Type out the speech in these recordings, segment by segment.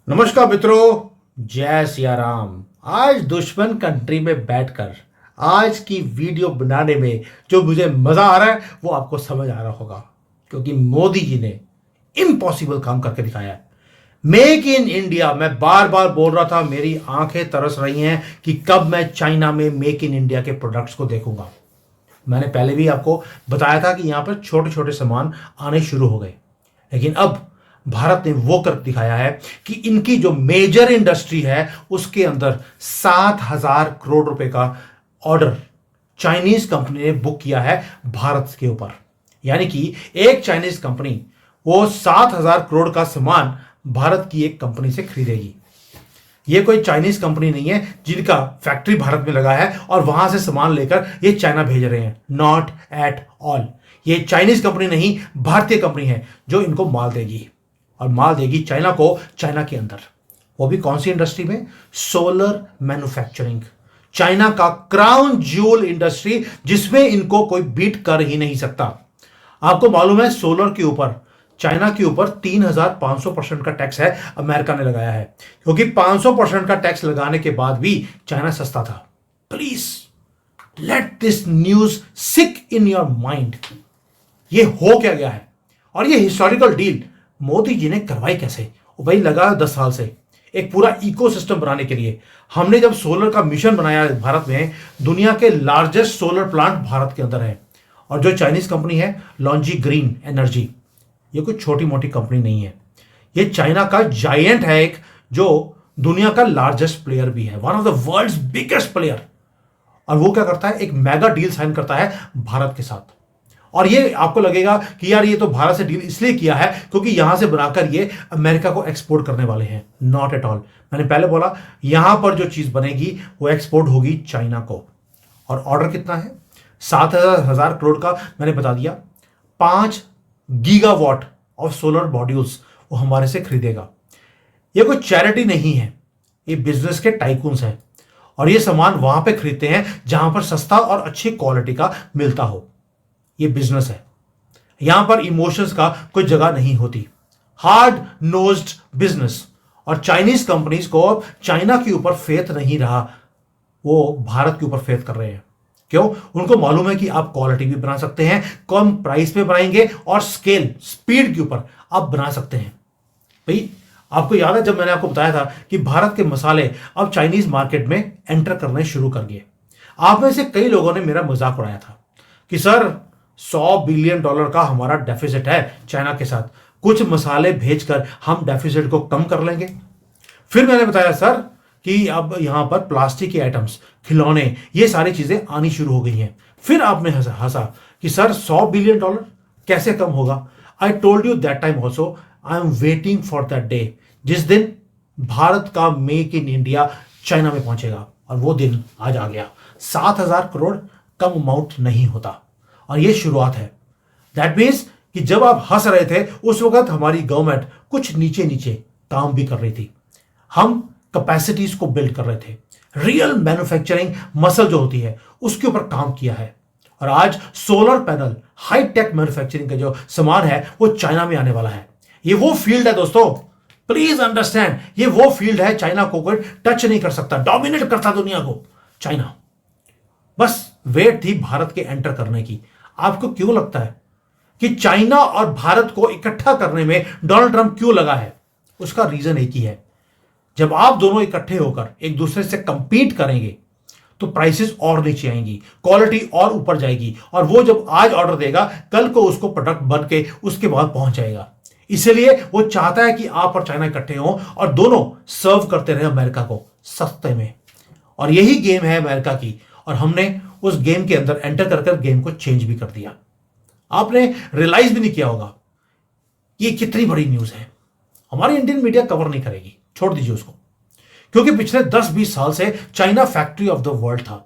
नमस्कार मित्रों, जय सिया राम। आज दुश्मन कंट्री में बैठकर आज की वीडियो बनाने में जो मुझे मजा आ रहा है वो आपको समझ आ रहा होगा, क्योंकि मोदी जी ने इम्पॉसिबल काम करके दिखाया है। मेक इन इंडिया, मैं बार बार बोल रहा था, मेरी आंखें तरस रही हैं कि कब मैं चाइना में मेक इन इंडिया के प्रोडक्ट्स को देखूंगा। मैंने पहले भी आपको बताया था कि यहां पर छोटे छोटे सामान आने शुरू हो गए, लेकिन अब भारत ने वो कर दिखाया है कि इनकी जो मेजर इंडस्ट्री है उसके अंदर 7,000 करोड़ रुपए का ऑर्डर चाइनीज कंपनी ने बुक किया है भारत के ऊपर। यानी कि एक चाइनीज कंपनी वो 7,000 करोड़ का सामान भारत की एक कंपनी से खरीदेगी। ये कोई चाइनीज कंपनी नहीं है जिनका फैक्ट्री भारत में लगा है और वहां से सामान लेकर ये चाइना भेज रहे हैं। Not at all. ये चाइनीज कंपनी नहीं, भारतीय कंपनी है जो इनको माल देगी, और माल देगी चाइना को, चाइना के अंदर। वो भी कौन सी इंडस्ट्री में? Solar manufacturing. चाइना का क्राउन ज्यूल इंडस्ट्री, जिसमें इनको कोई बीट कर ही नहीं सकता। आपको मालूम है, सोलर के ऊपर चाइना के ऊपर 3,500% का टैक्स है, अमेरिका ने लगाया है, क्योंकि 500% का टैक्स लगाने के बाद भी चाइना सस्ता था। Please let this news sick in your mind. ये हो क्या गया है, और ये हिस्टोरिकल डील मोदी जी ने करवाई कैसे? भाई लगा 10 साल से एक पूरा इकोसिस्टम बनाने के लिए। हमने जब सोलर का मिशन बनाया भारत में, दुनिया के लार्जेस्ट सोलर प्लांट भारत के अंदर है। और जो चाइनीज कंपनी है लॉन्जी ग्रीन एनर्जी, ये कोई छोटी मोटी कंपनी नहीं है। ये चाइना का जायंट है, एक जो दुनिया का लार्जेस्ट प्लेयर भी है, one of the world's biggest player. और वो क्या करता है? एक मेगा डील साइन करता है भारत के साथ। और ये आपको लगेगा कि यार ये तो भारत से डील इसलिए किया है क्योंकि यहां से बनाकर ये अमेरिका को एक्सपोर्ट करने वाले हैं। Not at all. मैंने पहले बोला, यहां पर जो चीज बनेगी वो एक्सपोर्ट होगी चाइना को। और ऑर्डर कितना है? 7,000 करोड़ का मैंने बता दिया। 5 गीगावाट ऑफ सोलर मॉड्यूल्स वो हमारे से खरीदेगा। ये कोई चैरिटी नहीं है, ये बिजनेस के टाइकून्स हैं, और ये सामान वहां पे खरीदते हैं जहां पर सस्ता और अच्छी क्वालिटी का मिलता हो। ये बिजनेस है, यहां पर इमोशंस का कोई जगह नहीं होती। Hard nosed business. और चाइनीज कंपनीज को अब चाइना के ऊपर फेथ नहीं रहा, वो भारत के ऊपर फेथ कर रहे हैं। क्यों? उनको मालूम है कि आप क्वालिटी भी बना सकते हैं, कम प्राइस पे बनाएंगे, और स्केल स्पीड के ऊपर आप बना सकते हैं। भाई आपको याद है जब मैंने आपको बताया था कि भारत के मसाले अब चाइनीज मार्केट में एंटर करने शुरू कर दिए। आप में से कई लोगों ने मेरा मजाक उड़ाया था कि सर $100 बिलियन का हमारा डेफिसिट है चाइना के साथ, कुछ मसाले भेजकर हम डेफिसिट को कम कर लेंगे। फिर मैंने बताया सर कि अब यहां पर प्लास्टिक के आइटम्स, खिलौने, ये सारी चीजें आनी शुरू हो गई हैं। फिर आपने हंसा कि सर $100 बिलियन कैसे कम होगा? I told you that time also, I am waiting for that day जिस दिन भारत का मेक इन इंडिया चाइना में पहुंचेगा। और वो दिन आज आ गया। 7,000 करोड़ कम अमाउंट नहीं होता, और ये शुरुआत है। दैट मीन्स कि जब आप हंस रहे थे उस वक्त हमारी गवर्नमेंट कुछ नीचे नीचे काम भी कर रही थी। हम कैपेसिटीज को बिल्ड कर रहे थे, रियल मैन्युफैक्चरिंग मसल जो होती है उसके ऊपर काम किया है। और आज solar panel, high tech manufacturing का जो सामान है वो चाइना में आने वाला है। ये वो फील्ड है दोस्तों, प्लीज अंडरस्टैंड, ये वो फील्ड है चाइना को कोई टच नहीं कर सकता, डोमिनेट करता दुनिया को चाइना। बस वेट थी भारत के एंटर करने की। आपको क्यों लगता है कि चाइना और भारत को इकट्ठा करने में डोनाल्ड ट्रंप क्यों लगा है? उसका रीजन एक ही है, जब आप दोनों इकट्ठे होकर एक दूसरे से कंपीट करेंगे तो प्राइसेस और नीचे आएंगी, क्वालिटी और ऊपर जाएगी, और वो जब आज ऑर्डर देगा कल को उसको प्रोडक्ट बन के उसके बाद पहुंच जाएगा। इसलिए वो चाहता है कि आप और चाइना इकट्ठे हों और दोनों सर्व करते रहे अमेरिका को सस्ते में। और यही गेम है अमेरिका की, और हमने उस गेम के अंदर एंटर कर गेम को चेंज भी कर दिया। आपने रियलाइज भी नहीं किया होगा ये कितनी बड़ी न्यूज है। हमारी इंडियन मीडिया कवर नहीं करेगी, छोड़ दीजिए उसको, क्योंकि पिछले 10-20 साल से China factory of the world था।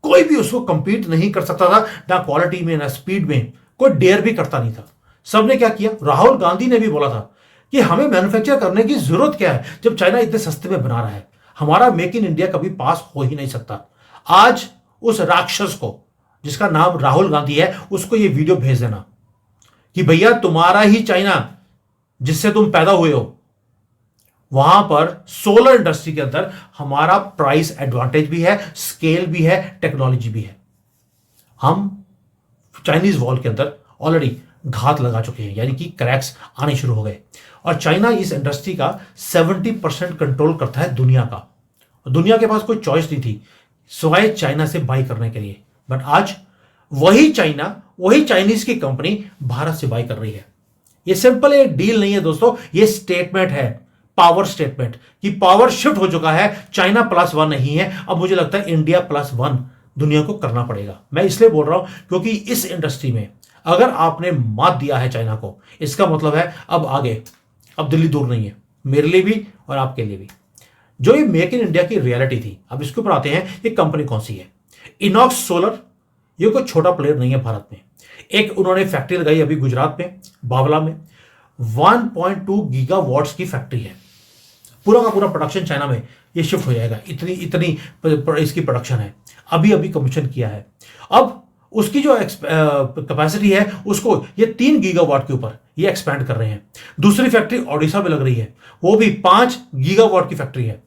कोई भी उसको कंपीट नहीं कर सकता था, ना क्वालिटी में ना स्पीड में, कोई डेयर भी करता नहीं था। सबने क्या किया? राहुल गांधी ने भी बोला था कि हमें मैन्युफैक्चर करने की जरूरत क्या है जब चाइना इतने सस्ते में बना रहा है, हमारा मेक इन इंडिया कभी पास हो ही नहीं सकता। आज उस राक्षस को जिसका नाम राहुल गांधी है उसको ये वीडियो भेज देना कि भैया तुम्हारा ही चाइना जिससे तुम पैदा हुए हो वहां पर सोलर इंडस्ट्री के अंदर हमारा प्राइस एडवांटेज भी है, स्केल भी है, टेक्नोलॉजी भी है। हम चाइनीज वॉल के अंदर ऑलरेडी घात लगा चुके हैं, यानी कि क्रैक्स आने शुरू हो गए। और चाइना इस इंडस्ट्री का 70% कंट्रोल करता है दुनिया का। दुनिया के पास कोई चॉइस नहीं थी सिवाय चाइना से बाई करने के लिए। बट आज वही चाइना, वही चाइनीज की कंपनी भारत से बाई कर रही है। ये सिंपल एक डील नहीं है दोस्तों, ये स्टेटमेंट है, पावर स्टेटमेंट, कि पावर शिफ्ट हो चुका है। चाइना +1 नहीं है, अब मुझे लगता है इंडिया +1 दुनिया को करना पड़ेगा। मैं इसलिए बोल रहा हूं क्योंकि इस इंडस्ट्री में अगर आपने मात दिया है चाइना को, इसका मतलब है अब आगे, अब दिल्ली दूर नहीं है, मेरे लिए भी और आपके लिए भी। जो ये मेक इन इंडिया की रियलिटी थी, अब इसके ऊपर आते हैं, ये कंपनी कौन सी है। इनॉक्स सोलर, ये कोई छोटा प्लेयर नहीं है भारत में। एक उन्होंने फैक्ट्री लगाई अभी गुजरात में, बावला में, 1.2 गीगावाट्स की फैक्ट्री है। पूरा का पूरा प्रोडक्शन चाइना में ये शिफ्ट हो जाएगा, इतनी इसकी प्रोडक्शन है। अभी अभी कमीशन किया है। अब उसकी जो कैपेसिटी है उसको ये 3 गीगावाट के ऊपर ये एक्सपैंड कर रहे हैं। दूसरी फैक्ट्री ओडिशा में लग रही है, वो भी 5 गीगावाट की फैक्ट्री है,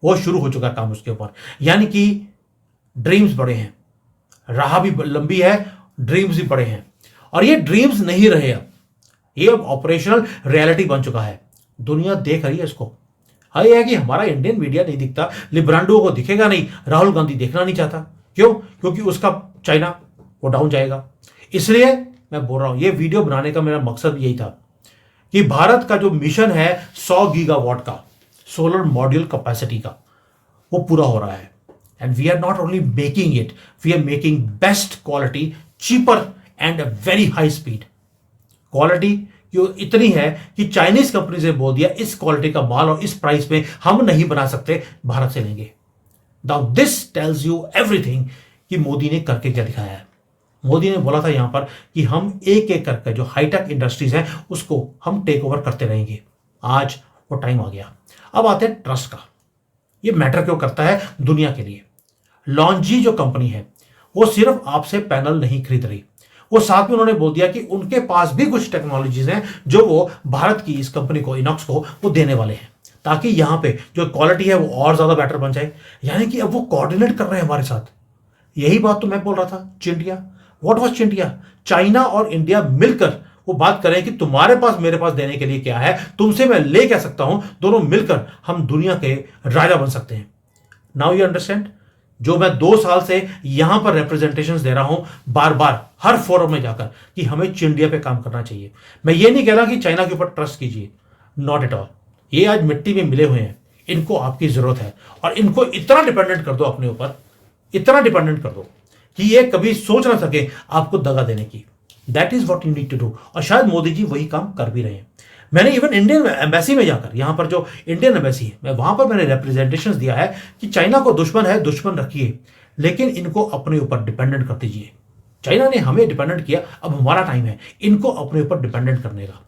वो शुरू हो चुका है काम उसके ऊपर। यानी कि ड्रीम्स बड़े हैं, राह भी लंबी है, ड्रीम्स भी बड़े हैं। और ये ड्रीम्स नहीं रहे, अब ये अब ऑपरेशनल रियलिटी बन चुका है। दुनिया देख रही है इसको। हाँ, ये है कि हमारा इंडियन मीडिया नहीं दिखता, लिब्रांडो को दिखेगा नहीं, राहुल गांधी देखना नहीं चाहता। क्यों? क्योंकि उसका चाइना वो डाउन जाएगा। इसलिए मैं बोल रहा हूं, ये वीडियो बनाने का मेरा मकसद यही था कि भारत का जो मिशन है 100 गीगावाट का सोलर मॉड्यूल कैपेसिटी का, वो पूरा हो रहा है। And we are not only making it, we are making best quality, cheaper and a very high speed. Quality जो इतनी है कि चाइनीज कंपनी से बोल दिया इस क्वालिटी का माल और इस प्राइस में हम नहीं बना सकते, भारत से लेंगे। Now this tells you everything कि मोदी ने करके क्या दिखाया है। मोदी ने बोला था यहां पर कि हम एक एक करके जो हाईटेक इंडस्ट्रीज हैं उसको हम टेक ओवर करते रहेंगे। आज वो टाइम आ गया। अब आते हैं ट्रस्ट का। ये मैटर क्यों करता है दुनिया के लिए। लॉन्जी जो कंपनी है वो सिर्फ आपसे पैनल नहीं खरीद रही, वो साथ में उन्होंने बोल दिया कि उनके पास भी कुछ टेक्नोलॉजीज हैं जो वो भारत की इस कंपनी को, इनॉक्स को, वो देने वाले हैं, ताकि यहां पे जो क्वालिटी है वो और ज्यादा बेटर बन जाए। यानी कि अब वो कोऑर्डिनेट कर रहे हैं हमारे साथ। यही बात तो मैं बोल रहा था, Chindia. What was Chindia? China और इंडिया मिलकर वो बात करें कि तुम्हारे पास मेरे पास देने के लिए क्या है, तुमसे मैं ले क्या सकता हूं, दोनों मिलकर हम दुनिया के राजा बन सकते हैं। Now you understand. जो मैं 2 साल से यहां पर रिप्रेजेंटेशंस दे रहा हूं बार बार हर फोरम में जाकर कि हमें चिंडिया पे काम करना चाहिए। मैं ये नहीं कह रहा कि चाइना के ऊपर ट्रस्ट कीजिए, नॉट एट ऑल। ये आज मिट्टी में मिले हुए हैं, इनको आपकी जरूरत है। और इनको इतना डिपेंडेंट कर दो अपने ऊपर, इतना डिपेंडेंट कर दो कि ये कभी सोच ना सके आपको दगा देने की। That is what you need to do. और शायद मोदी जी वही काम कर भी रहे हैं। मैंने इवन इंडियन एम्बेसी में जाकर, यहां पर जो इंडियन एम्बेसी है, मैं वहां पर मैंने रिप्रेजेंटेशन दिया है कि चाइना को दुश्मन है, दुश्मन रखिए, लेकिन इनको अपने ऊपर डिपेंडेंट कर दीजिए। चाइना ने हमें डिपेंडेंट किया, अब हमारा टाइम है इनको अपने ऊपर डिपेंडेंट करने का।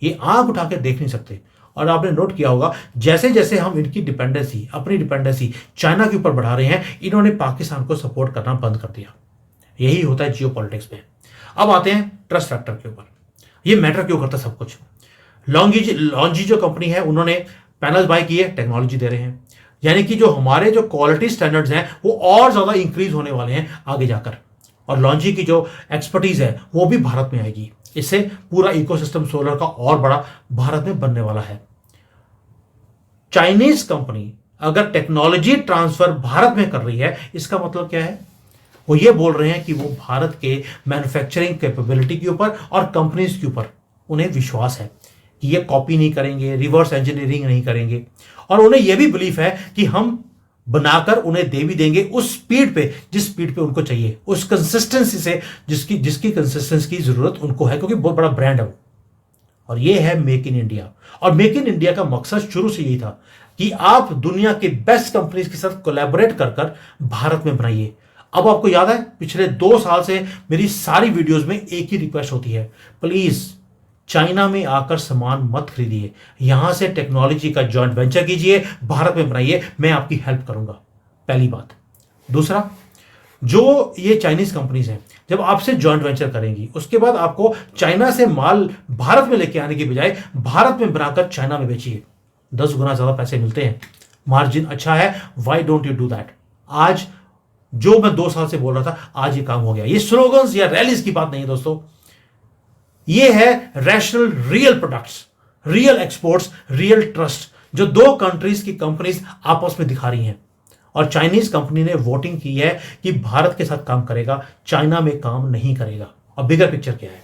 ये आंख उठा के देख नहीं सकते। और आपने नोट किया होगा, जैसे जैसे हम इनकी डिपेंडेंसी, अपनी डिपेंडेंसी चाइना के ऊपर बढ़ा रहे हैं, इन्होंने पाकिस्तान को सपोर्ट करना बंद कर दिया। यही होता है जियो पॉलिटिक्स में। अब आते हैं ट्रस्ट फैक्टर के ऊपर। ये मैटर क्यों करता है सब कुछ। लॉन्जी जो कंपनी है, उन्होंने पैनल्स बाय किए, टेक्नोलॉजी दे रहे हैं। यानी कि जो हमारे जो क्वालिटी स्टैंडर्ड्स हैं वो और ज्यादा इंक्रीज होने वाले हैं आगे जाकर। और लॉन्जी की जो एक्सपर्टीज है वो भी भारत में आएगी। इससे पूरा इकोसिस्टम सोलर का और बड़ा भारत में बनने वाला है। चाइनीज कंपनी अगर टेक्नोलॉजी ट्रांसफर भारत में कर रही है, इसका मतलब क्या है? वो ये बोल रहे हैं कि वो भारत के मैन्युफैक्चरिंग कैपेबिलिटी के ऊपर और कंपनीज के ऊपर उन्हें विश्वास है कि ये कॉपी नहीं करेंगे, रिवर्स इंजीनियरिंग नहीं करेंगे। और उन्हें यह भी बिलीफ है कि हम बनाकर उन्हें दे भी देंगे उस स्पीड पे जिस स्पीड पे उनको चाहिए, उस कंसिस्टेंसी से जिसकी कंसिस्टेंसी की जरूरत उनको है, क्योंकि बहुत बड़ा ब्रांड है वो। और ये है मेक इन इंडिया। और मेक इन इंडिया का मकसद शुरू से यही था कि आप दुनिया के बेस्ट कंपनीज के साथ कोलैबोरेट कर भारत में बनाइए। अब आपको याद है, पिछले 2 साल से मेरी सारी वीडियोस में एक ही रिक्वेस्ट होती है, प्लीज चाइना में आकर सामान मत खरीदिए, यहां से टेक्नोलॉजी का जॉइंट वेंचर कीजिए, भारत में बनाइए, मैं आपकी हेल्प करूंगा। पहली बात। दूसरा, जो ये चाइनीज कंपनीज हैं, जब आपसे जॉइंट वेंचर करेंगी, उसके बाद आपको चाइना से माल भारत में लेके आने की बजाय भारत में बनाकर चाइना में बेचिए। 10 गुना ज़्यादा पैसे मिलते हैं, मार्जिन अच्छा है, why don't you do that? आज जो मैं 2 साल से बोल रहा था, आज ये काम हो गया। ये स्लोगन्स या रैलीज की बात नहीं है दोस्तों, ये है rational real products, real exports, real trust, जो 2 कंट्रीज की कंपनीज आपस में दिखा रही हैं। और चाइनीज कंपनी ने वोटिंग की है कि भारत के साथ काम करेगा, चाइना में काम नहीं करेगा। और बिगर पिक्चर क्या है?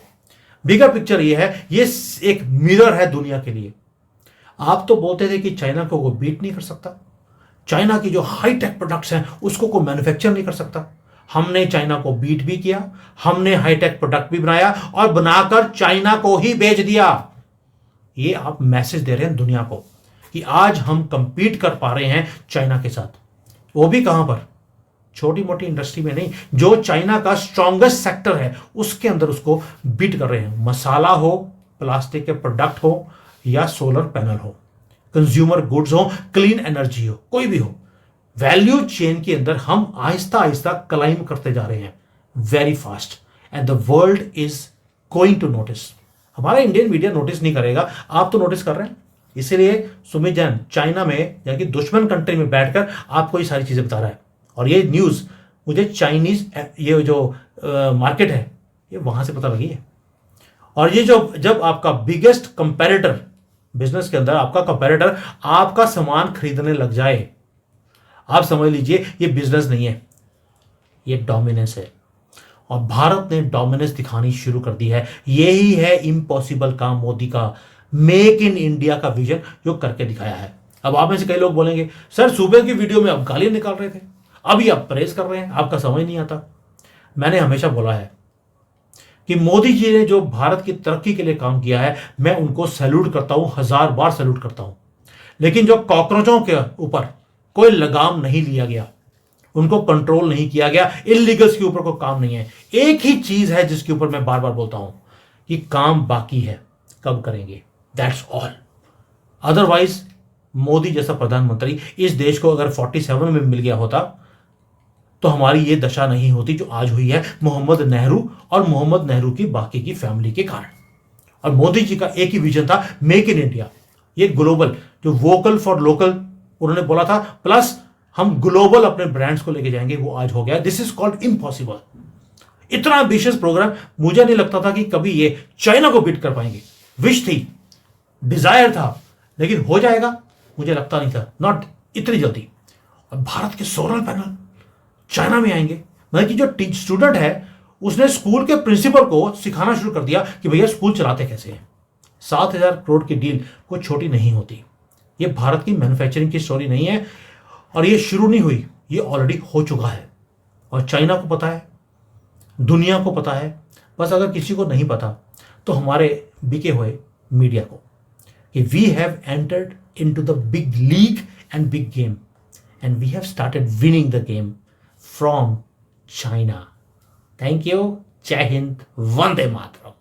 बिगर पिक्चर ये है, ये एक मिरर है दुनिया के लिए। आप तो बोलते थे कि चाइना को वो बीट नहीं कर सकता, चाइना की जो हाईटेक प्रोडक्ट्स हैं उसको कोई मैन्युफैक्चर नहीं कर सकता। हमने चाइना को बीट भी किया, हमने हाईटेक प्रोडक्ट भी बनाया और बनाकर चाइना को ही बेच दिया। ये आप मैसेज दे रहे हैं दुनिया को कि आज हम कंपीट कर पा रहे हैं चाइना के साथ। वो भी कहां पर? छोटी मोटी इंडस्ट्री में नहीं, जो चाइना का स्ट्रॉन्गेस्ट सेक्टर है उसके अंदर उसको बीट कर रहे हैं। मसाला हो, प्लास्टिक के प्रोडक्ट हो, या सोलर पैनल हो, कंज्यूमर गुड्स हो, क्लीन एनर्जी हो, कोई भी हो, वैल्यू चेन के अंदर हम आहिस्ता आहिस्ता क्लाइम करते जा रहे हैं, very fast, and the world is going to notice. हमारा इंडियन मीडिया नोटिस नहीं करेगा, आप तो नोटिस कर रहे हैं। इसीलिए सुमित जैन चाइना में, यानी कि दुश्मन कंट्री में बैठकर आपको ये सारी चीजें बता रहा है। और ये न्यूज मुझे चाइनीज ये जो मार्केट है, ये वहां से पता लगी है। और ये जो जब आपका बिगेस्ट कंपेरेटर बिजनेस के अंदर, आपका कंपेरेटर आपका सामान खरीदने लग जाए, आप समझ लीजिए ये बिजनेस नहीं है, ये डोमिनेंस है। और भारत ने डोमिनेंस दिखानी शुरू कर दी है। यही है इम्पॉसिबल काम मोदी का, मेक इन इंडिया का विजन जो करके दिखाया है। अब आप में से कई लोग बोलेंगे, सर सुबह की वीडियो में आप गालियां निकाल रहे थे, अभी आप प्रेज कर रहे हैं, आपका समझ नहीं आता। मैंने हमेशा बोला है कि मोदी जी ने जो भारत की तरक्की के लिए काम किया है, मैं उनको सैल्यूट करता हूं, 1000 बार सैल्यूट करता हूं। लेकिन जो कॉकरोचों के ऊपर कोई लगाम नहीं लिया गया, उनको कंट्रोल नहीं किया गया, इलीगल्स के ऊपर कोई काम नहीं है। एक ही चीज है जिसके ऊपर मैं बार बार बोलता हूं कि काम बाकी है, कब करेंगे, दैट्स ऑल। अदरवाइज मोदी जैसा प्रधानमंत्री इस देश को अगर 47 में मिल गया होता तो हमारी ये दशा नहीं होती जो आज हुई है, मोहम्मद नेहरू और मोहम्मद नेहरू की बाकी की फैमिली के कारण। और मोदी जी का एक ही विजन था, मेक इन इंडिया। ये ग्लोबल, जो वोकल फॉर लोकल उन्होंने बोला था, प्लस हम ग्लोबल अपने ब्रांड्स को लेके जाएंगे, वो आज हो गया। This is called impossible. इतना एम्बिशियस प्रोग्राम मुझे नहीं लगता था कि कभी ये चाइना को बीट कर पाएंगे। विश थी, डिजायर था, लेकिन हो जाएगा मुझे लगता नहीं था, नॉट इतनी जल्दी। और भारत के सोलर पैनल चाइना में आएंगे, मतलब कि जो स्टूडेंट है उसने स्कूल के प्रिंसिपल को सिखाना शुरू कर दिया कि भैया स्कूल चलाते कैसे हैं। 7,000 करोड़ की डील कोई छोटी नहीं होती। ये भारत की मैन्युफैक्चरिंग की स्टोरी नहीं है, और ये शुरू नहीं हुई, ये ऑलरेडी हो चुका है। और चाइना को पता है, दुनिया को पता है। बस अगर किसी को नहीं पता तो हमारे बिके हुए मीडिया को, कि we have entered into the big league and big game, and we have started winning the game from China. Thank you, Jai Hind, Vande Mataram.